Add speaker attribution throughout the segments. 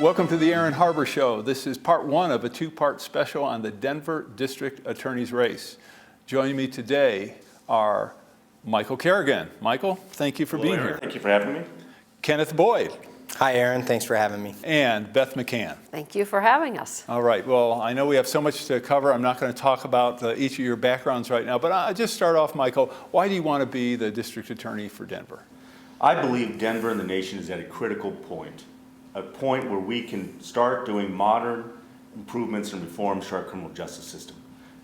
Speaker 1: Welcome to the Aaron Harber Show. This is part one of a two-part special on the Denver District Attorney's race. Joining me today are Michael Kerrigan. Michael, thank you for being here.
Speaker 2: Thank you for having me.
Speaker 1: Kenneth Boyd.
Speaker 3: Hi, Aaron. Thanks for having me.
Speaker 1: And Beth McCann.
Speaker 4: Thank you for having us.
Speaker 1: All right. Well, I know we have so much to cover. I'm not going to talk about each of your backgrounds right now, but I'll just start off, Michael. Why do you want to be the district attorney for Denver?
Speaker 2: I believe Denver and the nation is at a critical point, a point where we can start doing modern improvements and reforms to our criminal justice system.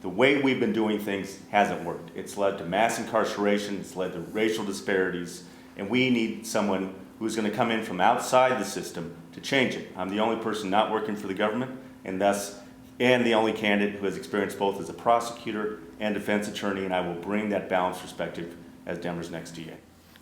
Speaker 2: The way we've been doing things hasn't worked. It's led to mass incarceration, it's led to racial disparities, and we need someone who's going to come in from outside the system to change it. I'm the only person not working for the government, and the only candidate who has experience both as a prosecutor and defense attorney, and I will bring that balanced perspective as Denver's next DA.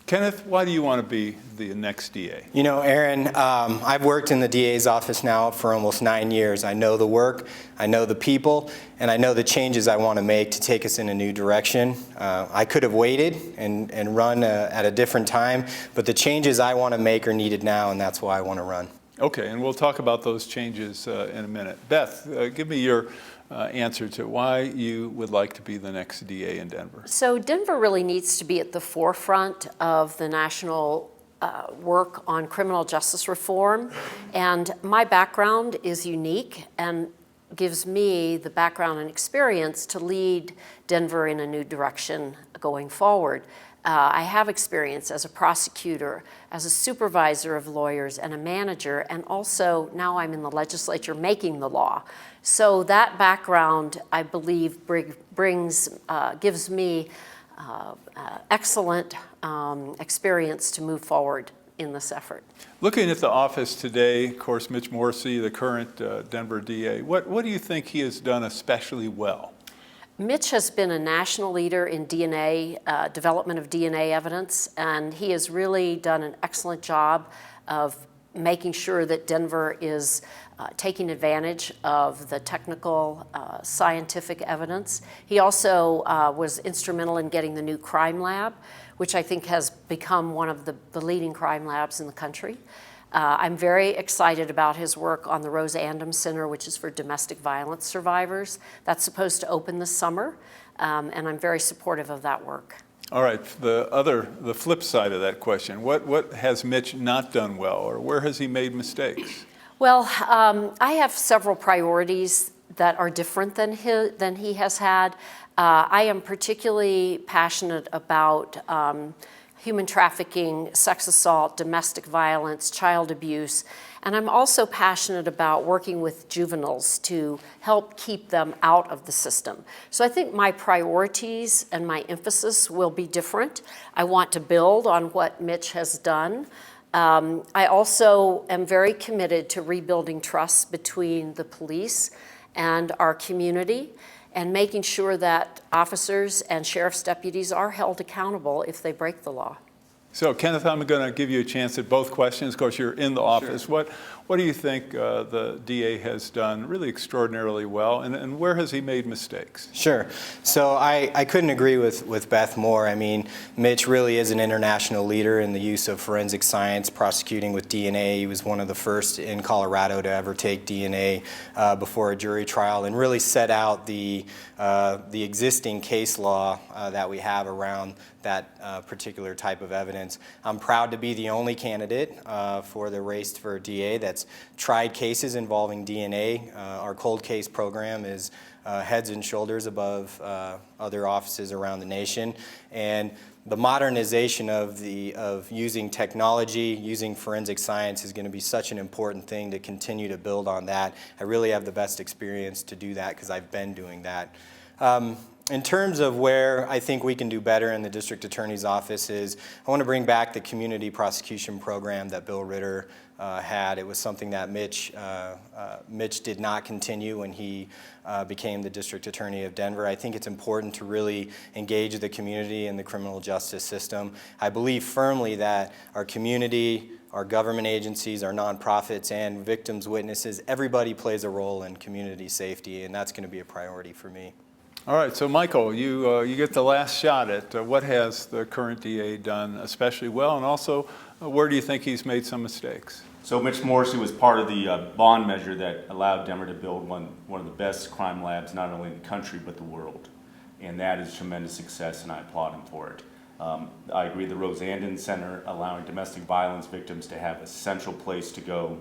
Speaker 1: Kenneth, why do you want to be the next DA?
Speaker 3: You know, Aaron, I've worked in the DA's office now for almost 9 years. I know the work, I know the people, and I know the changes I want to make to take us in a new direction. I could have waited and run at a different time, but the changes I want to make are needed now, and that's why I want to run.
Speaker 1: Okay, and we'll talk about those changes in a minute. Beth, give me your answer to why you would like to be the next DA in Denver.
Speaker 4: So Denver really needs to be at the forefront of the national work on criminal justice reform. And my background is unique and gives me the background and experience to lead Denver in a new direction going forward. I have experience as a prosecutor, as a supervisor of lawyers, and a manager, and also now I'm in the legislature making the law. So that background, I believe, gives me excellent experience to move forward in this effort.
Speaker 1: Looking at the office today, of course, Mitch Morrissey, the current Denver DA, what do you think he has done especially well?
Speaker 4: Mitch has been a national leader in DNA, development of DNA evidence, and he has really done an excellent job of making sure that Denver is taking advantage of the technical, scientific evidence. He also was instrumental in getting the new crime lab, which I think has become one of the leading crime labs in the country. I'm very excited about his work on the Rose Andom Center, which is for domestic violence survivors. That's supposed to open this summer, and I'm very supportive of that work.
Speaker 1: All right, the flip side of that question, what has Mitch not done well, or where has he made mistakes?
Speaker 4: Well, I have several priorities that are different than he has had. I am particularly passionate about human trafficking, sex assault, domestic violence, child abuse, and I'm also passionate about working with juveniles to help keep them out of the system. So I think my priorities and my emphasis will be different. I want to build on what Mitch has done. I also am very committed to rebuilding trust between the police and our community, and making sure that officers and sheriff's deputies are held accountable if they break the law.
Speaker 1: So, Kenneth, I'm going to give you a chance at both questions. Of course, you're in the office.
Speaker 3: Sure.
Speaker 1: What do you think the DA has done really extraordinarily well, and where has he made mistakes?
Speaker 3: Sure. So I couldn't agree with Beth more. I mean, Mitch really is an international leader in the use of forensic science, prosecuting with DNA. He was one of the first in Colorado to ever take DNA before a jury trial, and really set out the existing case law that we have around that particular type of evidence. I'm proud to be the only candidate for the race for DA that's tried cases involving DNA. Our cold case program is heads and shoulders above other offices around the nation, and the modernization of using technology, using forensic science is going to be such an important thing to continue to build on that. I really have the best experience to do that because I've been doing that. In terms of where I think we can do better in the district attorney's office is I want to bring back the community prosecution program that Bill Ritter had. It was something that Mitch did not continue when he became the district attorney of Denver. I think it's important to really engage the community in the criminal justice system. I believe firmly that our community, our government agencies, our nonprofits, and victims, witnesses, everybody plays a role in community safety, and that's going to be a priority for me.
Speaker 1: All right, so Michael, you get the last shot at what has the current DA done especially well, and also where do you think he's made some mistakes?
Speaker 2: So Mitch Morrissey was part of the bond measure that allowed Denver to build one of the best crime labs, not only in the country, but the world. And that is tremendous success, and I applaud him for it. I agree the Rose Andon Center, allowing domestic violence victims to have a central place to go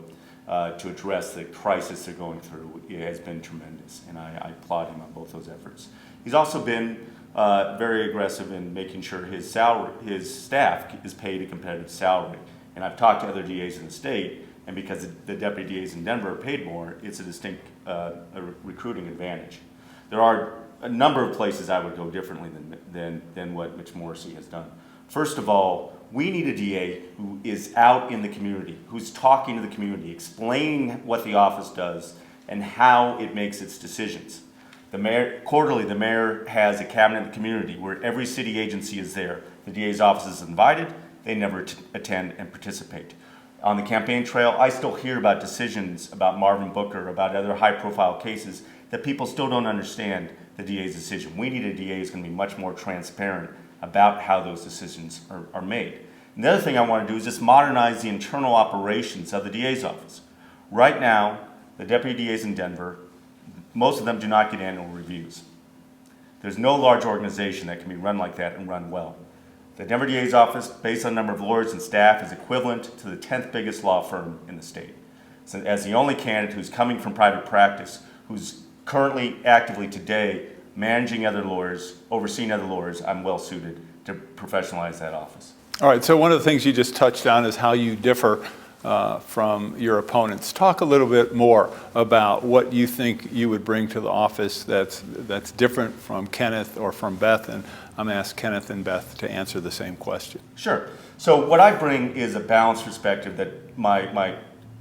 Speaker 2: to address the crisis they're going through, it has been tremendous, and I applaud him on both those efforts. He's also been very aggressive in making sure his staff is paid a competitive salary. And I've talked to other DAs in the state, and because the deputy DAs in Denver are paid more, it's a distinct recruiting advantage. There are a number of places I would go differently than what Mitch Morrissey has done. First of all, we need a DA who is out in the community, who's talking to the community, explaining what the office does and how it makes its decisions. Quarterly, the mayor has a cabinet of the community where every city agency is there. The DA's office is invited. They never attend and participate. On the campaign trail, I still hear about decisions about Marvin Booker, about other high-profile cases that people still don't understand the DA's decision. We need a DA who's going to be much more transparent about how those decisions are made. And the other thing I want to do is just modernize the internal operations of the DA's office. Right now, the deputy DAs in Denver, most of them do not get annual reviews. There's no large organization that can be run like that and run well. The Denver DA's office, based on the number of lawyers and staff, is equivalent to the 10th biggest law firm in the state. So as the only candidate who's coming from private practice, who's currently actively today managing other lawyers, overseeing other lawyers, I'm well suited to professionalize that office.
Speaker 1: All right, so one of the things you just touched on is how you differ from your opponents. Talk a little bit more about what you think you would bring to the office that's different from Kenneth or from Beth, and I'm going to ask Kenneth and Beth to answer the same question.
Speaker 2: Sure. So what I bring is a balanced perspective that my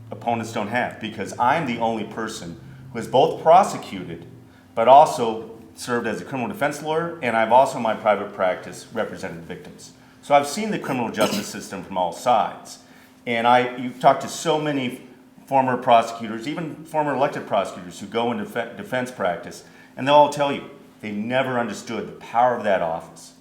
Speaker 2: opponents don't have, because I'm the only person who has both prosecuted but also served as a criminal defense lawyer, and I've also in my private practice represented victims. So I've seen the criminal justice system from all sides. And you've talked to so many former prosecutors, even former elected prosecutors who go into defense practice, and they'll all tell you they never understood the power of that office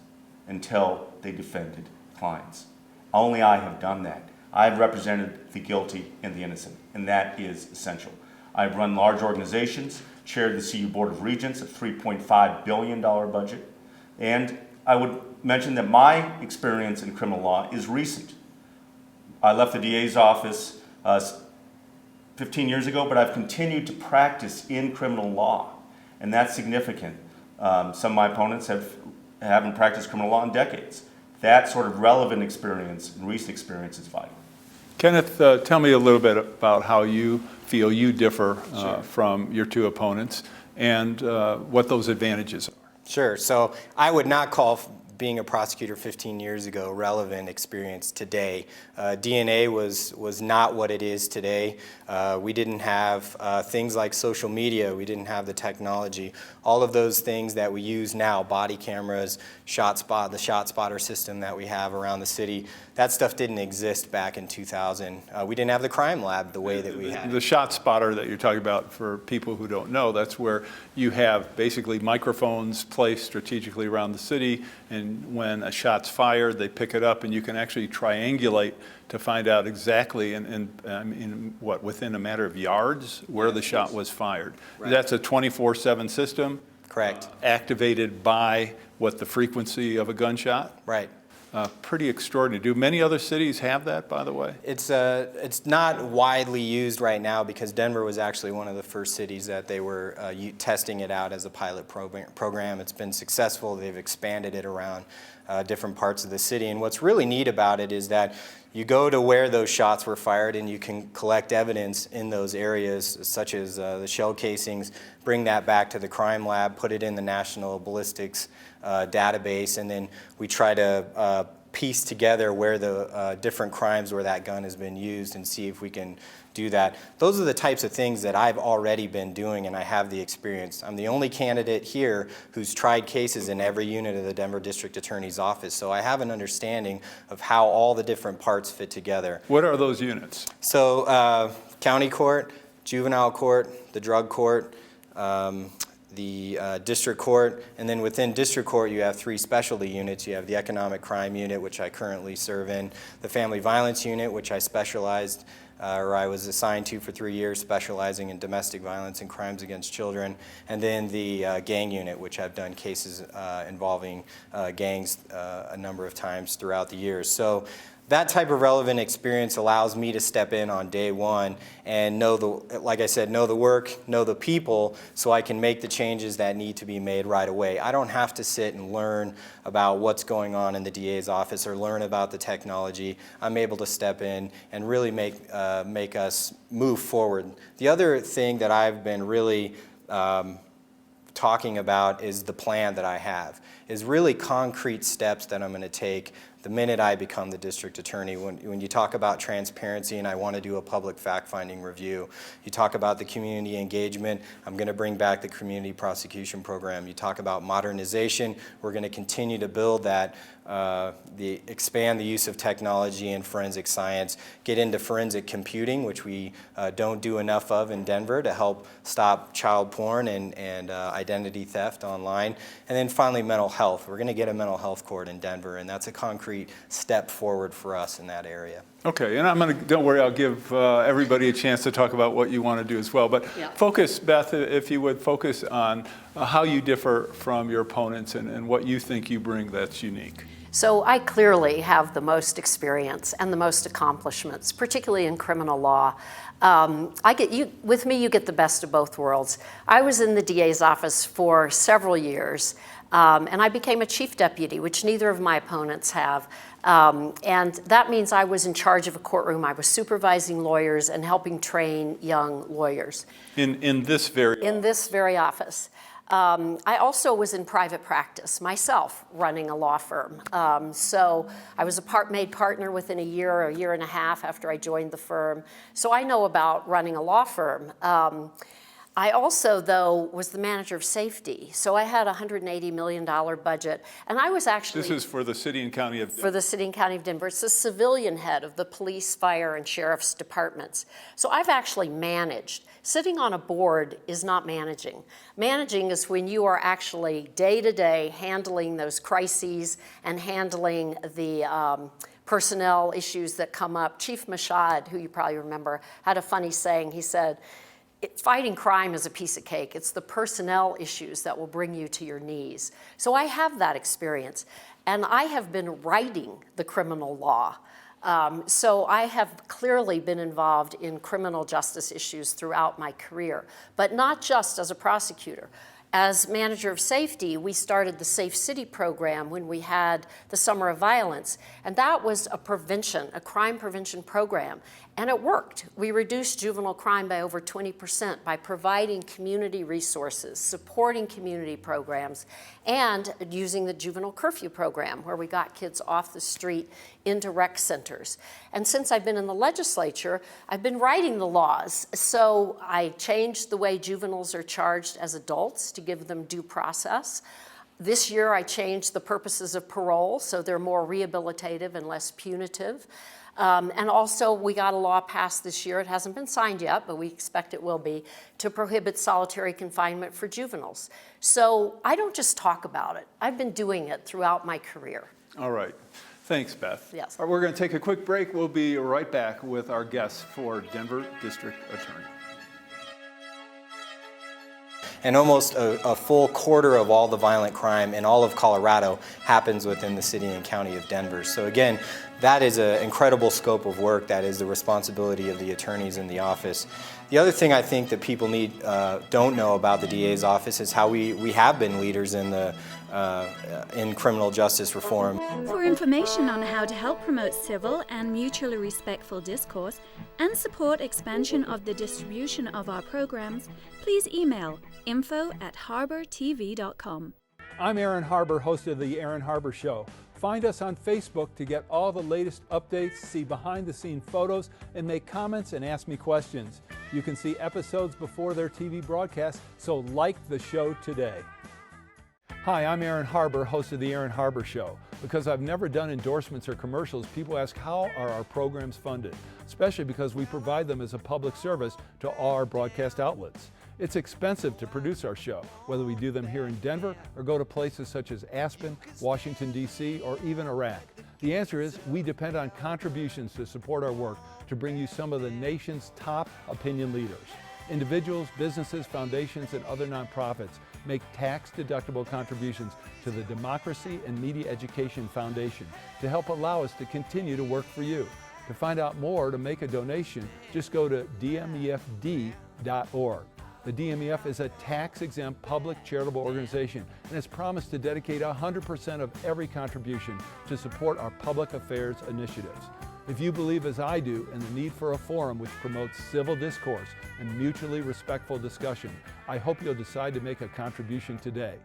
Speaker 2: until they defended clients. Only I have done that. I've represented the guilty and the innocent, and that is essential. I've run large organizations, chaired the CU Board of Regents, a $3.5 billion budget, and I would mention that my experience in criminal law is recent. I left the DA's office 15 years ago, but I've continued to practice in criminal law, and that's significant. Some of my opponents haven't practiced criminal law in decades. That sort of relevant experience and recent experience is vital.
Speaker 1: Kenneth, tell me a little bit about how you feel you differ from your two opponents and what those advantages are.
Speaker 3: Sure. So I would not call being a prosecutor 15 years ago relevant experience today. DNA was not what it is today. We didn't have things like social media. We didn't have the technology. All of those things that we use now, body cameras, the shot spotter system that we have around the city, that stuff didn't exist back in 2000. We didn't have the crime lab the way that we had.
Speaker 1: The shot spotter that you're talking about, for people who don't know, that's where you have basically microphones placed strategically around the city, and when a shot's fired, they pick it up, and you can actually triangulate to find out exactly within a matter of yards where the shot was fired.
Speaker 3: Right.
Speaker 1: That's a 24/7 system.
Speaker 3: Correct.
Speaker 1: Activated by the frequency of a gunshot.
Speaker 3: Right.
Speaker 1: Pretty extraordinary. Do many other cities have that, by the way?
Speaker 3: It's not widely used right now because Denver was actually one of the first cities that they were testing it out as a pilot program. It's been successful. They've expanded it around different parts of the city. And what's really neat about it is that you go to where those shots were fired and you can collect evidence in those areas, such as the shell casings, bring that back to the crime lab, put it in the National Ballistics database, and then we try to piece together where the different crimes where that gun has been used and see if we can do that. Those are the types of things that I've already been doing, and I have the experience. I'm the only candidate here who's tried cases in every unit of the Denver District Attorney's Office, so I have an understanding of how all the different parts fit together.
Speaker 1: What are those units?
Speaker 3: So county court, juvenile court, the drug court, the district court, and then within district court you have 3 specialty units. You have the economic crime unit, which I currently serve in, the family violence unit, which I specialized where I was assigned to for 3 years, specializing in domestic violence and crimes against children, and then the gang unit, which I've done cases involving gangs a number of times throughout the years. So that type of relevant experience allows me to step in on day one and know like I said, know the work, know the people, so I can make the changes that need to be made right away. I don't have to sit and learn about what's going on in the DA's office or learn about the technology. I'm able to step in and really make us move forward. The other thing that I've been really talking about is the plan that I have, is really concrete steps that I'm going to take the minute I become the district attorney. When you talk about transparency and I want to do a public fact-finding review, you talk about the community engagement, I'm going to bring back the community prosecution program. You talk about modernization, we're going to continue to build that, expand the use of technology and forensic science, get into forensic computing, which we don't do enough of in Denver to help stop child porn and identity theft online. And then finally, mental health. We're going to get a mental health court in Denver, and that's a concrete step forward for us in that area.
Speaker 1: Okay, and don't worry, I'll give everybody a chance to talk about what you want to do as well. But focus, Beth, if you would, focus on how you differ from your opponents and what you think you bring that's unique.
Speaker 4: So I clearly have the most experience and the most accomplishments, particularly in criminal law. With me, you get the best of both worlds. I was in the DA's office for several years, and I became a chief deputy, which neither of my opponents have. And that means I was in charge of a courtroom. I was supervising lawyers and helping train young lawyers.
Speaker 1: In this very
Speaker 4: office. I also was in private practice myself, running a law firm. So I was made partner within a year and a half after I joined the firm. So I know about running a law firm. I also, though, was the manager of safety. So I had a $180 million budget. And I was actually—
Speaker 1: This is for the city and county of Denver.
Speaker 4: For the city and county of Denver. It's the civilian head of the police, fire, and sheriff's departments. So I've actually managed. Sitting on a board is not managing. Managing is when you are actually day-to-day handling those crises and handling the personnel issues that come up. Chief Mashad, who you probably remember, had a funny saying. He said, fighting crime is a piece of cake. It's the personnel issues that will bring you to your knees. So I have that experience. And I have been writing the criminal law. So I have clearly been involved in criminal justice issues throughout my career, but not just as a prosecutor. As manager of safety, we started the Safe City program when we had the Summer of Violence, and that was a crime prevention program, and it worked. We reduced juvenile crime by over 20% by providing community resources, supporting community programs, and using the juvenile curfew program, where we got kids off the street into rec centers. And since I've been in the legislature, I've been writing the laws. So I changed the way juveniles are charged as adults to give them due process. This year I changed the purposes of parole, so they're more rehabilitative and less punitive. And also we got a law passed this year, it hasn't been signed yet, but we expect it will be, to prohibit solitary confinement for juveniles. So I don't just talk about it, I've been doing it throughout my career.
Speaker 1: All right. Thanks, Beth.
Speaker 4: Yes.
Speaker 1: All right, we're going to take a quick break. We'll be right back with our guests for Denver District Attorney.
Speaker 3: And almost a full quarter of all the violent crime in all of Colorado happens within the city and county of Denver. So again, that is an incredible scope of work. That is the responsibility of the attorneys in the office. The other thing I think that people don't know about the DA's office is how we have been leaders in criminal justice reform.
Speaker 5: For information on how to help promote civil and mutually respectful discourse and support expansion of the distribution of our programs, please email info@harbertv.com.
Speaker 1: I'm Aaron Harber, host of The Aaron Harber Show. Find us on Facebook to get all the latest updates, see behind-the-scene photos, and make comments and ask me questions. You can see episodes before their TV broadcast, so like the show today. Hi, I'm Aaron Harber, host of The Aaron Harber Show. Because I've never done endorsements or commercials, people ask how are our programs funded, especially because we provide them as a public service to all our broadcast outlets. It's expensive to produce our show, whether we do them here in Denver or go to places such as Aspen, Washington, D.C., or even Iraq. The answer is we depend on contributions to support our work to bring you some of the nation's top opinion leaders. Individuals, businesses, foundations, and other nonprofits make tax-deductible contributions to the Democracy and Media Education Foundation to help allow us to continue to work for you. To find out more or to make a donation, just go to dmefd.org. The DMEF is a tax-exempt public charitable organization and has promised to dedicate 100% of every contribution to support our public affairs initiatives. If you believe, as I do, in the need for a forum which promotes civil discourse and mutually respectful discussion, I hope you'll decide to make a contribution today.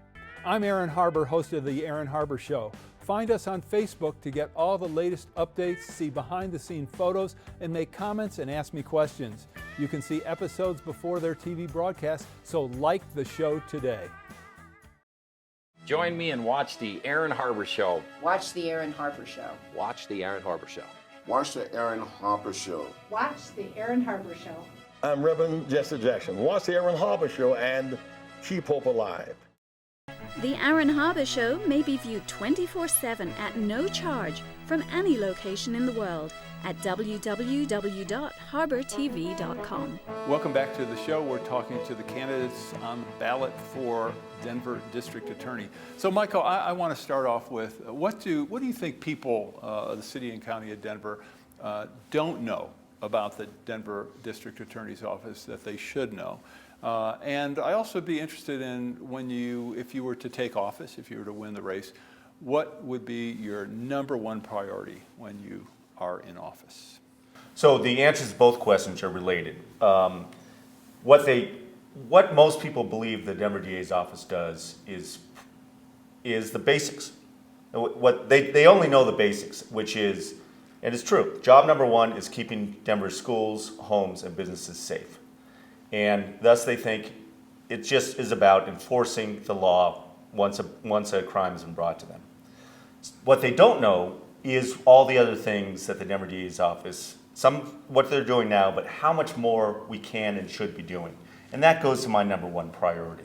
Speaker 1: I'm Aaron Harber, host of The Aaron Harber Show. Find us on Facebook to get all the latest updates, see behind-the-scene photos, and make comments and ask me questions. You can see episodes before their TV broadcast, so like the show today.
Speaker 6: Join me and watch The Aaron Harber Show.
Speaker 7: Watch The Aaron Harber Show.
Speaker 6: Watch The Aaron Harber Show.
Speaker 8: Watch the Aaron Harper Show.
Speaker 9: Watch The Aaron Harber Show.
Speaker 10: I'm Reverend Jesse Jackson. Watch the Aaron Harber Show and Keep Hope Alive.
Speaker 5: The Aaron Harber Show may be viewed 24/7 at no charge from any location in the world at www.harbortv.com.
Speaker 1: Welcome back to the show. We're talking to the candidates on the ballot for Denver District Attorney. So, Michael, I want to start off with what do you think people, the city and county of Denver, don't know about the Denver District Attorney's Office that they should know? And I also be interested in if you were to take office, if you were to win the race, what would be your number one priority when you are in office?
Speaker 2: So the answers to both questions are related. What most people believe the Denver DA's office does is the basics. What they only know the basics, which is, and it's true, job number one is keeping Denver's schools, homes, and businesses safe. And thus they think it just is about enforcing the law once a crime has been brought to them. What they don't know is all the other things that the Denver DA's office, what they're doing now, but how much more we can and should be doing. And that goes to my number one priority.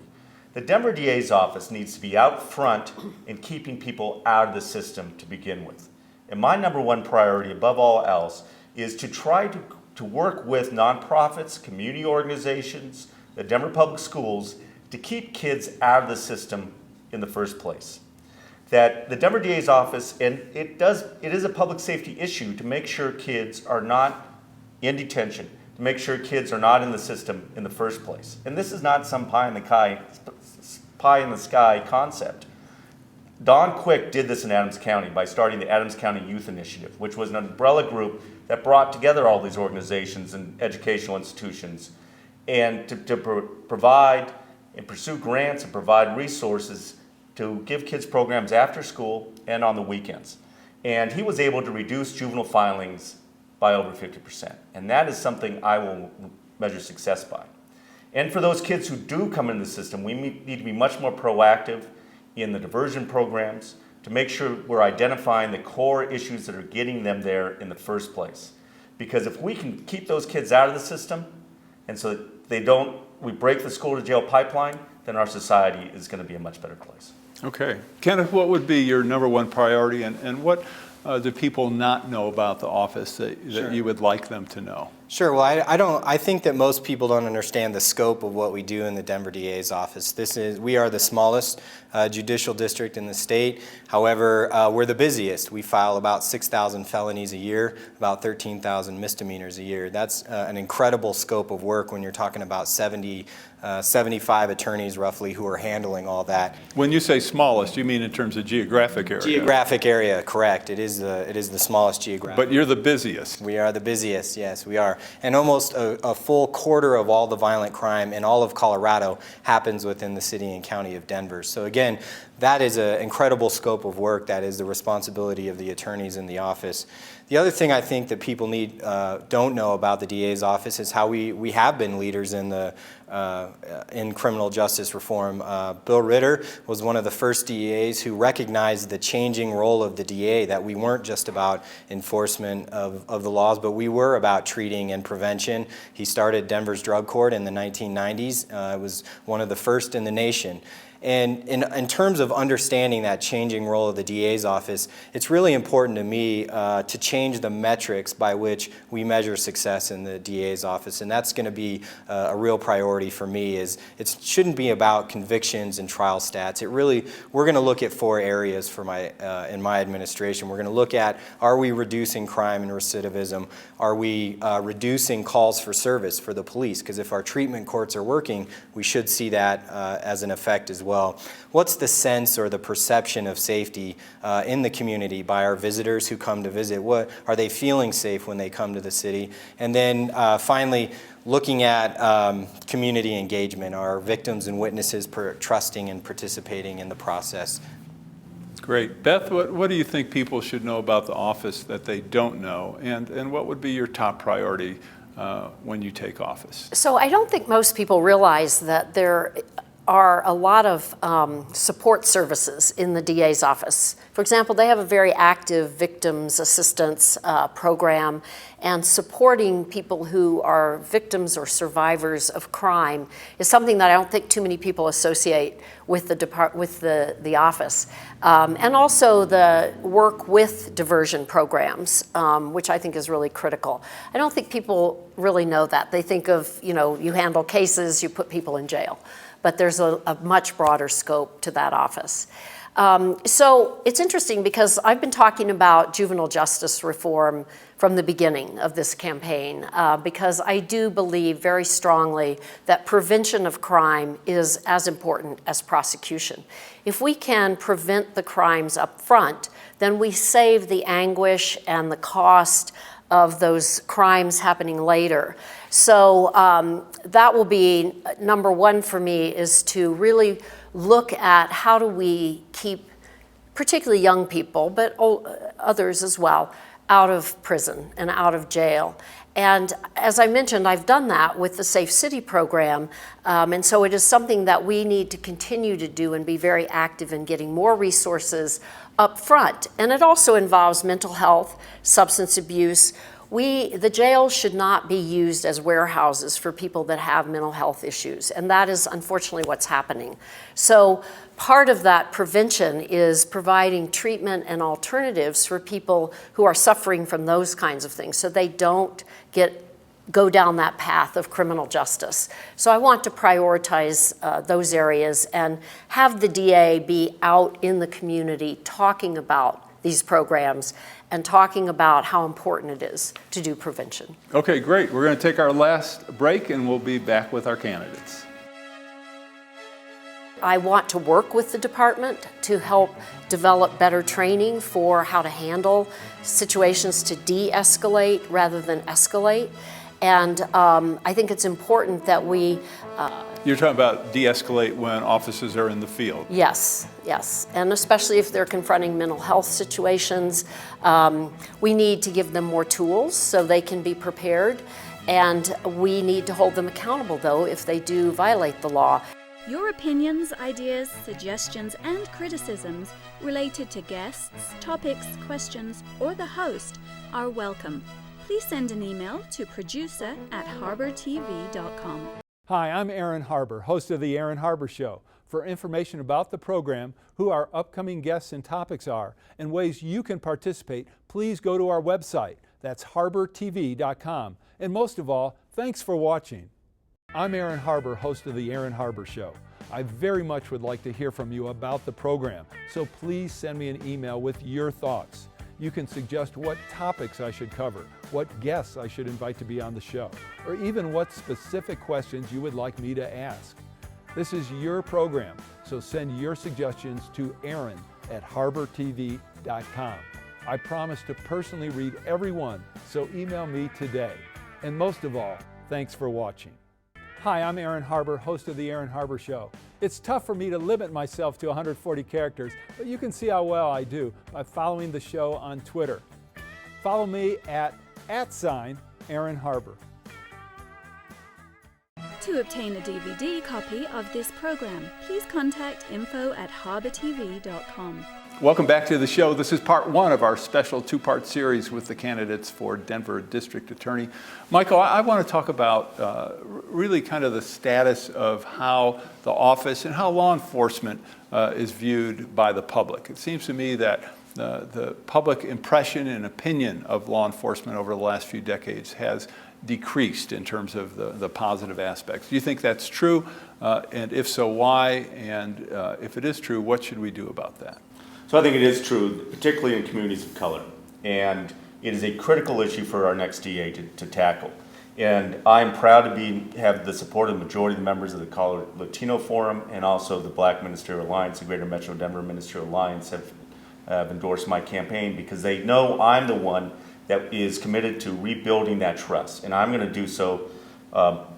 Speaker 2: The Denver DA's office needs to be out front in keeping people out of the system to begin with. And my number one priority above all else is to try to work with nonprofits, community organizations, the Denver Public Schools to keep kids out of the system in the first place. That the Denver DA's office, and it is a public safety issue to make sure kids are not in detention, to make sure kids are not in the system in the first place. And this is not some pie in the sky concept. Don Quick did this in Adams County by starting the Adams County Youth Initiative, which was an umbrella group that brought together all these organizations and educational institutions and to provide and pursue grants and provide resources to give kids programs after school and on the weekends. And he was able to reduce juvenile filings by over 50%. And that is something I will measure success by. And for those kids who do come into the system, we need to be much more proactive in the diversion programs to make sure we're identifying the core issues that are getting them there in the first place. Because if we can keep those kids out of the system, and so that we break the school to jail pipeline, then our society is going to be a much better place.
Speaker 1: Okay. Kenneth, what would be your number one priority, and what do people not know about the office that you would like them to know?
Speaker 3: Sure. Well, I think that most people don't understand the scope of what we do in the Denver DA's office. We are the smallest judicial district in the state. However, we're the busiest. We file about 6,000 felonies a year, about 13,000 misdemeanors a year. That's an incredible scope of work when you're talking about 75 attorneys roughly who are handling all that.
Speaker 1: When you say smallest, you mean in terms of geographic area?
Speaker 3: Geographic area, correct. It is the smallest geographic.
Speaker 1: But you're the busiest.
Speaker 3: We are the busiest, yes, we are. And almost a full quarter of all the violent crime in all of Colorado happens within the city and county of Denver. So again, that is an incredible scope of work. That is the responsibility of the attorneys in the office. The other thing I think that people don't know about the DA's office is how we have been leaders in criminal justice reform. Bill Ritter was one of the first DAs who recognized the changing role of the DA, that we weren't just about enforcement of the laws, but we were about treating and prevention. He started Denver's drug court in the 1990s. It was one of the first in the nation. And in terms of understanding that changing role of the DA's office, it's really important to me to change the metrics by which we measure success in the DA's office. And that's going to be a real priority for me. It shouldn't be about convictions and trial stats. We're going to look at 4 areas for in my administration. We're going to look at, are we reducing crime and recidivism? Are we reducing calls for service for the police? Because if our treatment courts are working, we should see that as an effect as well. What's the sense or the perception of safety in the community by our visitors who come to visit? Are they feeling safe when they come to the city? And then finally, looking at community engagement. Are victims and witnesses trusting and participating in the process?
Speaker 1: Great. Beth, what do you think people should know about the office that they don't know? And what would be your top priority when you take office?
Speaker 4: So I don't think most people realize that there are a lot of support services in the DA's office. For example, they have a very active victims assistance program, and supporting people who are victims or survivors of crime is something that I don't think too many people associate with the office. And also the work with diversion programs, which I think is really critical. I don't think people really know that. They think of, you handle cases, you put people in jail. But there's a much broader scope to that office. So it's interesting because I've been talking about juvenile justice reform from the beginning of this campaign because I do believe very strongly that prevention of crime is as important as prosecution. If we can prevent the crimes up front, then we save the anguish and the cost of those crimes happening later. So that will be number one for me, is to really look at how do we keep particularly young people, but others as well, out of prison and out of jail. And as I mentioned, I've done that with the Safe City program, and so it is something that we need to continue to do and be very active in getting more resources up front. And it also involves mental health, substance abuse. The jail should not be used as warehouses for people that have mental health issues, and that is unfortunately what's happening. So part of that prevention is providing treatment and alternatives for people who are suffering from those kinds of things so they don't go down that path of criminal justice. So I want to prioritize those areas and have the DA be out in the community talking about these programs and talking about how important it is to do prevention.
Speaker 1: Okay, great. We're going to take our last break and we'll be back with our candidates.
Speaker 4: I want to work with the department to help develop better training for how to handle situations to de-escalate rather than escalate. And I think it's important that we...
Speaker 1: You're talking about de-escalate when officers are in the field.
Speaker 4: Yes, yes. And especially if they're confronting mental health situations, we need to give them more tools so they can be prepared. And we need to hold them accountable, though, if they do violate the law.
Speaker 5: Your opinions, ideas, suggestions, and criticisms related to guests, topics, questions, or the host are welcome. Please send an email to producer@harbertv.com.
Speaker 1: Hi, I'm Aaron Harber, host of The Aaron Harber Show. For information about the program, who our upcoming guests and topics are, and ways you can participate, please go to our website. That's harbertv.com. And most of all, thanks for watching. I'm Aaron Harber, host of The Aaron Harber Show. I very much would like to hear from you about the program, so please send me an email with your thoughts. You can suggest what topics I should cover, what guests I should invite to be on the show, or even what specific questions you would like me to ask. This is your program, so send your suggestions to aaron@harbertv.com. I promise to personally read every one, so email me today. And most of all, thanks for watching. Hi, I'm Aaron Harber, host of The Aaron Harber Show. It's tough for me to limit myself to 140 characters, but you can see how well I do by following the show on Twitter. Follow me at @Aaron Harber.
Speaker 5: To obtain a DVD copy of this program, please contact info@harbertv.com.
Speaker 1: Welcome back to the show. This is part one of our special two-part series with the candidates for Denver District Attorney. Michael, I want to talk about really kind of the status of how the office and how law enforcement is viewed by the public. It seems to me that the public impression and opinion of law enforcement over the last few decades has decreased in terms of the positive aspects. Do you think that's true? And if so, why? And if it is true, what should we do about that?
Speaker 2: So I think it is true, particularly in communities of color. And it is a critical issue for our next DA to tackle. And I'm proud to have the support of the majority of the members of the Color Latino Forum and also the Black Ministerial Alliance, the Greater Metro Denver Ministerial Alliance have endorsed my campaign because they know I'm the one that is committed to rebuilding that trust. And I'm going to do so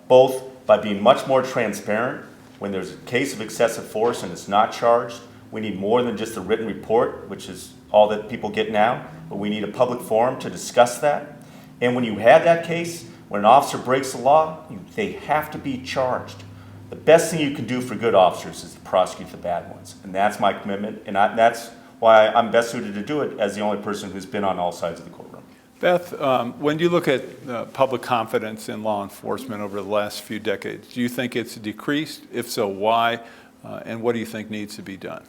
Speaker 2: both by being much more transparent when there's a case of excessive force and it's not charged. We need more than just a written report, which is all that people get now, but we need a public forum to discuss that. And when you have that case, when an officer breaks the law, they have to be charged. The best thing you can do for good officers is to prosecute the bad ones. And that's my commitment, and that's why I'm best suited to do it as the only person who's been on all sides of the courtroom.
Speaker 1: Beth, when you look at public confidence in law enforcement over the last few decades, do you think it's decreased? If so, why? And what do you think needs to be done?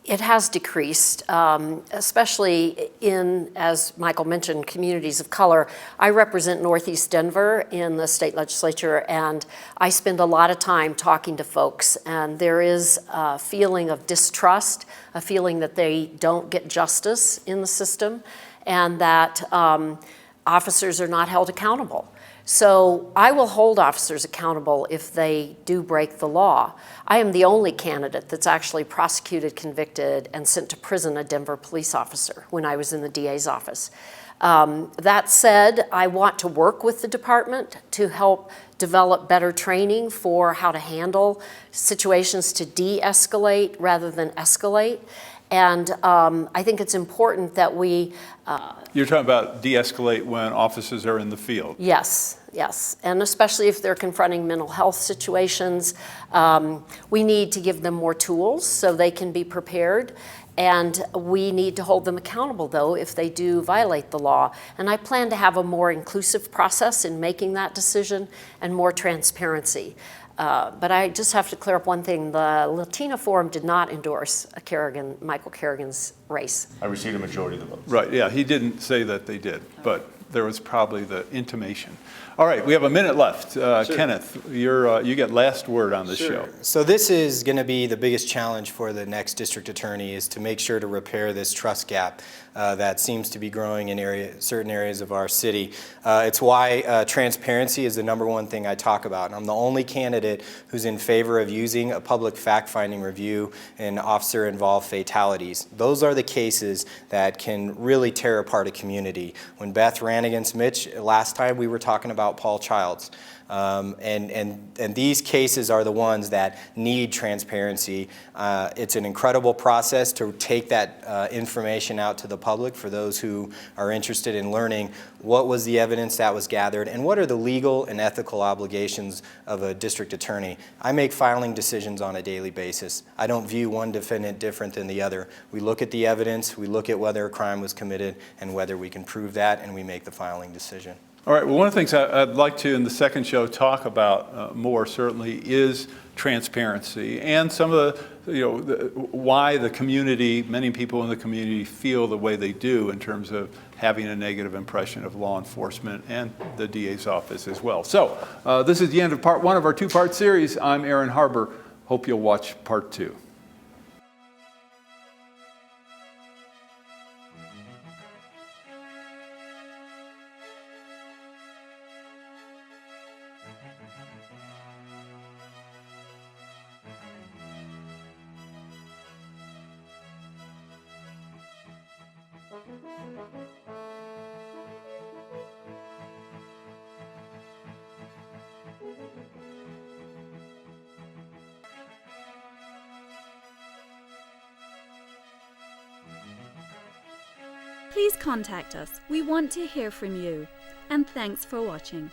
Speaker 4: It has decreased, especially in, as Michael mentioned, communities of color. I represent Northeast Denver in the state legislature, and I spend a lot of time talking to folks, and there is a feeling of distrust, a feeling that they don't get justice in the system, and that officers are not held accountable. So I will hold officers accountable if they do break the law. I am the only candidate that's actually prosecuted, convicted, and sent to prison a Denver police officer when I was in the DA's office. That said, I want to work with the department to help develop better training for how to handle situations to de-escalate rather than escalate. And I think it's important that we...
Speaker 1: You're talking about de-escalate when officers are in the field.
Speaker 4: Yes, yes. And especially if they're confronting mental health situations, we need to give them more tools so they can be prepared. And we need to hold them accountable, though, if they do violate the law. And I plan to have a more inclusive process in making that decision and more transparency. But I just have to clear up one thing. The Latino Forum did not endorse Michael Kerrigan's race.
Speaker 2: I received a majority of the votes.
Speaker 1: Right, yeah, he didn't say that they did, but there was probably the intimation. All right, we have a minute left.
Speaker 3: Sure.
Speaker 1: Kenneth, you get last word on this show.
Speaker 3: So this is going to be the biggest challenge for the next district attorney, is to make sure to repair this trust gap that seems to be growing in certain areas of our city. It's why transparency is the #1 thing I talk about. And I'm the only candidate who's in favor of using a public fact-finding review in officer-involved fatalities. Those are the cases that can really tear apart a community. When Beth ran against Mitch last time, we were talking about Paul Childs. And these cases are the ones that need transparency. It's an incredible process to take that information out to the public for those who are interested in learning what was the evidence that was gathered and what are the legal and ethical obligations of a district attorney. I make filing decisions on a daily basis. I don't view one defendant different than the other. We look at the evidence, we look at whether a crime was committed and whether we can prove that, and we make the filing decision.
Speaker 1: All right, well, one of the things I'd like to, in the second show, talk about more certainly is transparency and some of the, why the community, many people in the community feel the way they do in terms of having a negative impression of law enforcement and the DA's office as well. So this is the end of part one of our two-part series. I'm Aaron Harber. Hope you'll watch part two.
Speaker 5: Please contact us. We want to hear from you. And thanks for watching.